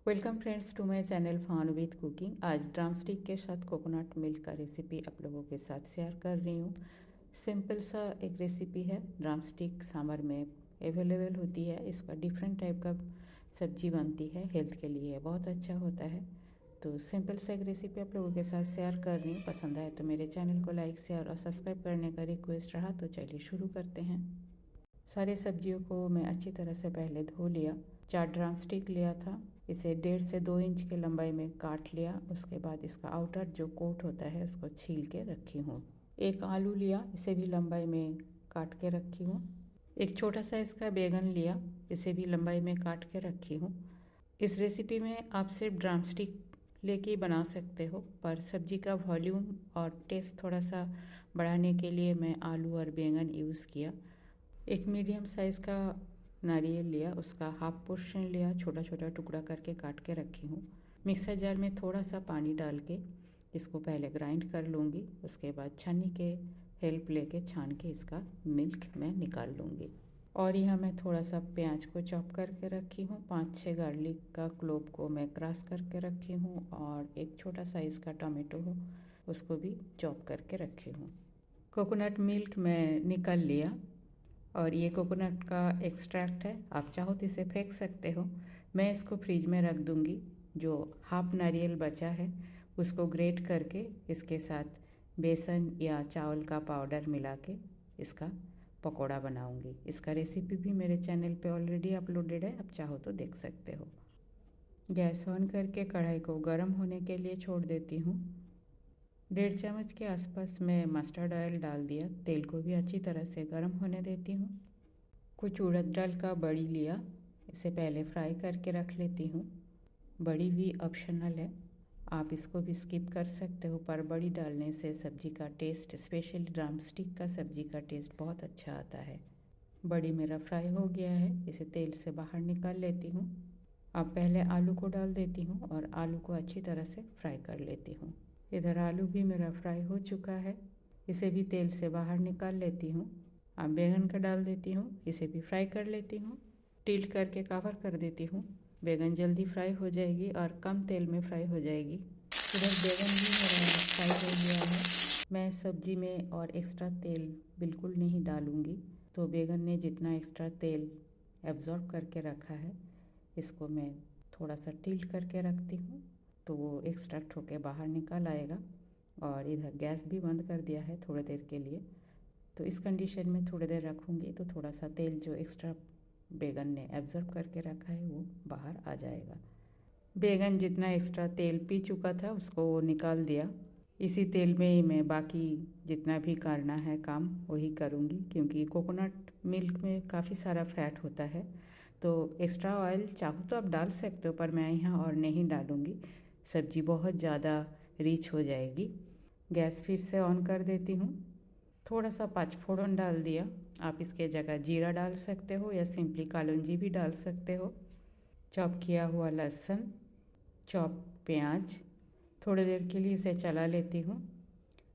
Welcome friends to my channel fun with cooking. आज drum stick के साथ coconut milk का रेसिपी आप लोगों के साथ शेयर कर रही हूँ। सिंपल सा एक रेसिपी है। ड्रम स्टिक समर में अवेलेबल होती है। इसका डिफरेंट टाइप का सब्जी बनती है, हेल्थ के लिए बहुत अच्छा होता है। तो सिंपल सा एक रेसिपी आप लोगों के साथ शेयर कर रही हूँ। पसंद आए तो मेरे चैनल को लाइक शेयर और सब्सक्राइब करने का रिक्वेस्ट रहा। तो चलिए शुरू करते हैं। सारे सब्जियों को मैं अच्छी तरह से पहले धो लिया। 4 ड्रम स्टिक लिया था। इसे 1.5 से 2 इंच की लंबाई में काट लिया। उसके बाद इसका आउटर जो कोट होता है उसको छील के रखी हूँ। एक आलू लिया, इसे भी लंबाई में काट के रखी हूँ। एक छोटा सा इसका बैगन लिया, इसे भी लंबाई में काट के रखी हूँ। इस रेसिपी में आप सिर्फ ड्रम स्टिक लेके बना सकते हो, पर सब्जी का वॉल्यूम और टेस्ट थोड़ा सा बढ़ाने के लिए मैं आलू और बैंगन यूज़ किया। एक मीडियम साइज़ का नारियल लिया, उसका हाफ पोर्शन लिया, छोटा छोटा टुकड़ा करके काट के रखी हूँ। मिक्सर जार में थोड़ा सा पानी डाल के इसको पहले ग्राइंड कर लूँगी। उसके बाद छन्नी के हेल्प लेके छान के इसका मिल्क मैं निकाल लूँगी। और यहाँ मैं थोड़ा सा प्याज को चॉप करके रखी हूँ। 5-6 गार्लिक का क्लोव को मैं क्रश करके रखी हूँ और एक छोटा साइज़ का टमाटो हो उसको भी चॉप करके रखी हूँ। कोकोनट मिल्क मैं निकाल लिया और ये कोकोनट का एक्सट्रैक्ट है। आप चाहो तो इसे फेंक सकते हो। मैं इसको फ्रिज में रख दूँगी। जो हाफ नारियल बचा है उसको ग्रेट करके इसके साथ बेसन या चावल का पाउडर मिला के इसका पकौड़ा बनाऊँगी। इसका रेसिपी भी मेरे चैनल पे ऑलरेडी अपलोडेड है, आप चाहो तो देख सकते हो। गैस ऑन करके कढ़ाई को गर्म होने के लिए छोड़ देती हूँ। 1.5 चम्मच के आसपास मैं मस्टर्ड ऑयल डाल दिया। तेल को भी अच्छी तरह से गर्म होने देती हूँ। कुछ उड़द दाल का बड़ी लिया, इसे पहले फ्राई करके रख लेती हूँ। बड़ी भी ऑप्शनल है, आप इसको भी स्किप कर सकते हो, पर बड़ी डालने से सब्जी का टेस्ट, स्पेशली ड्रम स्टिक का सब्जी का टेस्ट बहुत अच्छा आता है। बड़ी मेरा फ्राई हो गया है, इसे तेल से बाहर निकाल लेती हूँ। अब पहले आलू को डाल देती हूँ और आलू को अच्छी तरह से फ्राई कर लेती हूँ। इधर आलू भी मेरा फ्राई हो चुका है, इसे भी तेल से बाहर निकाल लेती हूँ। अब बैंगन का डाल देती हूँ, इसे भी फ्राई कर लेती हूँ। टिल्ट करके कवर कर देती हूँ। बैंगन जल्दी फ्राई हो जाएगी और कम तेल में फ्राई हो जाएगी। इधर बैंगन भी मेरा फ्राई हो गया है। मैं सब्जी में और एक्स्ट्रा तेल बिल्कुल नहीं डालूँगी। तो बैंगन ने जितना एक्स्ट्रा तेल एब्जॉर्ब करके रखा है, इसको मैं थोड़ा सा टिल्ट करके रखती हूँ तो वो एक्सट्रैक्ट होके बाहर निकल आएगा। और इधर गैस भी बंद कर दिया है थोड़ी देर के लिए। तो इस कंडीशन में थोड़ी देर रखूँगी तो थोड़ा सा तेल जो एक्स्ट्रा बैंगन ने एब्जॉर्ब करके रखा है वो बाहर आ जाएगा। बैंगन जितना एक्स्ट्रा तेल पी चुका था उसको वो निकाल दिया। इसी तेल में ही मैं बाकी जितना भी करना है काम वही करूँगी, क्योंकि कोकोनट मिल्क में काफ़ी सारा फैट होता है। तो एक्स्ट्रा ऑयल चाहो तो आप डाल सकते हो, पर मैं यहाँ और नहीं डालूँगी। सब्जी बहुत ज़्यादा रिच हो जाएगी। गैस फिर से ऑन कर देती हूँ। थोड़ा सा पाँचफोड़न डाल दिया। आप इसके जगह जीरा डाल सकते हो या सिंपली कालौंजी भी डाल सकते हो। चॉप किया हुआ लहसुन, चॉप प्याज, थोड़ी देर के लिए इसे चला लेती हूँ।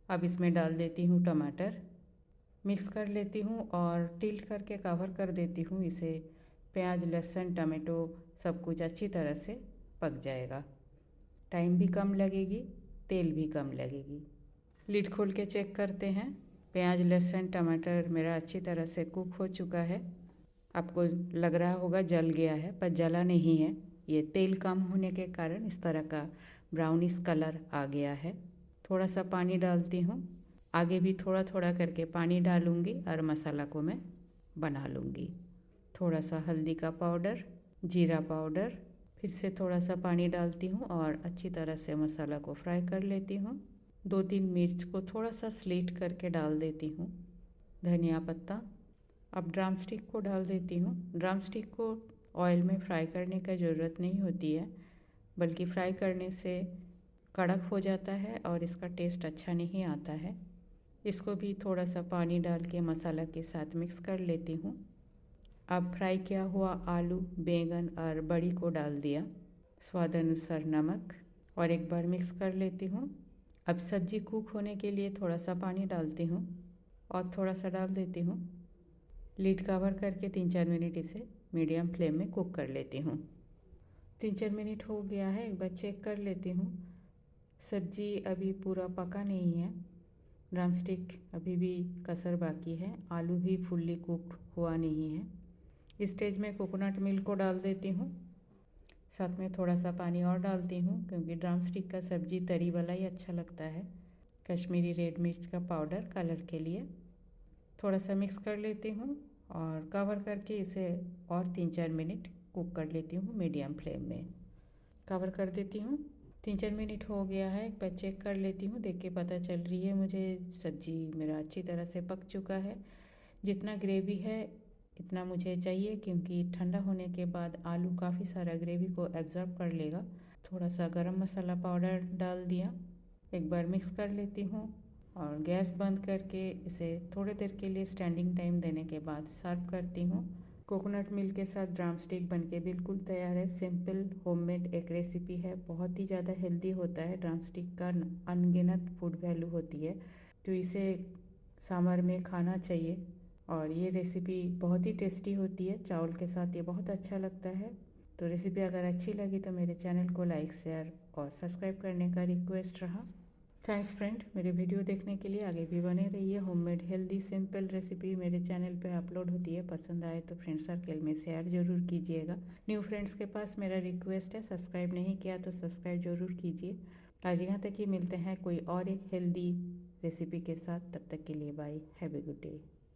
अब इसमें डाल देती हूँ टमाटर, मिक्स कर लेती हूँ और टिल्ट करके कवर कर देती हूँ। इसे प्याज, लहसुन, टमाटो सब कुछ अच्छी तरह से पक जाएगा। टाइम भी कम लगेगी, तेल भी कम लगेगी। लिड खोल के चेक करते हैं। प्याज, लहसुन, टमाटर मेरा अच्छी तरह से कुक हो चुका है। आपको लग रहा होगा जल गया है, पर जला नहीं है। ये तेल कम होने के कारण इस तरह का ब्राउनिश कलर आ गया है। थोड़ा सा पानी डालती हूँ। आगे भी थोड़ा थोड़ा करके पानी डालूँगी और मसाला को मैं बना लूँगी। थोड़ा सा हल्दी का पाउडर, जीरा पाउडर, फिर से थोड़ा सा पानी डालती हूँ और अच्छी तरह से मसाला को फ्राई कर लेती हूँ। 2-3 मिर्च को थोड़ा सा स्लिट करके डाल देती हूँ। धनिया पत्ता। अब ड्रम स्टिक को डाल देती हूँ। ड्रम स्टिक को ऑयल में फ्राई करने का ज़रूरत नहीं होती है, बल्कि फ्राई करने से कड़क हो जाता है और इसका टेस्ट अच्छा नहीं आता है। इसको भी थोड़ा सा पानी डाल के मसाला के साथ मिक्स कर लेती हूँ। अब फ्राई किया हुआ आलू, बैंगन और बड़ी को डाल दिया। स्वाद अनुसार नमक और एक बार मिक्स कर लेती हूँ। अब सब्जी कुक होने के लिए थोड़ा सा पानी डालती हूँ और थोड़ा सा डाल देती हूँ। लीड कवर करके 3-4 मिनट इसे मीडियम फ्लेम में कुक कर लेती हूँ। 3-4 मिनट हो गया है, एक बार चेक कर लेती हूँ। सब्जी अभी पूरा पका नहीं है, ड्रम स्टिक अभी भी कसर बाकी है, आलू भी फुल्ली कुक हुआ नहीं है। इस स्टेज में कोकोनट मिल्क को डाल देती हूँ, साथ में थोड़ा सा पानी और डालती हूँ क्योंकि ड्रम स्टिक का सब्जी तरी वाला ही अच्छा लगता है। कश्मीरी रेड मिर्च का पाउडर कलर के लिए थोड़ा सा मिक्स कर लेती हूँ और कवर करके इसे और 3-4 मिनट कुक कर लेती हूँ मीडियम फ्लेम में। कवर कर देती हूँ। 3-4 मिनट हो गया है, एक बार चेक कर लेती हूँ। देख के पता चल रही है मुझे सब्जी मेरा अच्छी तरह से पक चुका है। जितना ग्रेवी है इतना मुझे चाहिए क्योंकि ठंडा होने के बाद आलू काफ़ी सारा ग्रेवी को एब्जॉर्ब कर लेगा। थोड़ा सा गरम मसाला पाउडर डाल दिया, एक बार मिक्स कर लेती हूँ और गैस बंद करके इसे थोड़ी देर के लिए स्टैंडिंग टाइम देने के बाद सर्व करती हूँ। कोकोनट मिल्क के साथ ड्रम स्टिक बनके बिल्कुल तैयार है। सिंपल होममेड एक रेसिपी है, बहुत ही ज़्यादा हेल्दी होता है। ड्रम स्टिक का अनगिनत फूड वैल्यू होती है, तो इसे समर में खाना चाहिए। और ये रेसिपी बहुत ही टेस्टी होती है, चावल के साथ ये बहुत अच्छा लगता है। तो रेसिपी अगर अच्छी लगी तो मेरे चैनल को लाइक, शेयर और सब्सक्राइब करने का रिक्वेस्ट रहा। थैंक्स फ्रेंड, मेरे वीडियो देखने के लिए आगे भी बने रहिए। होममेड हेल्दी सिंपल रेसिपी मेरे चैनल पे अपलोड होती है, पसंद आए तो फ्रेंड सर्कल में शेयर ज़रूर कीजिएगा। न्यू फ्रेंड्स के पास मेरा रिक्वेस्ट है, सब्सक्राइब नहीं किया तो सब्सक्राइब ज़रूर कीजिए। आज यहाँ तक ही, मिलते हैं कोई और एक हेल्दी रेसिपी के साथ। तब तक के लिए bye, have a good day.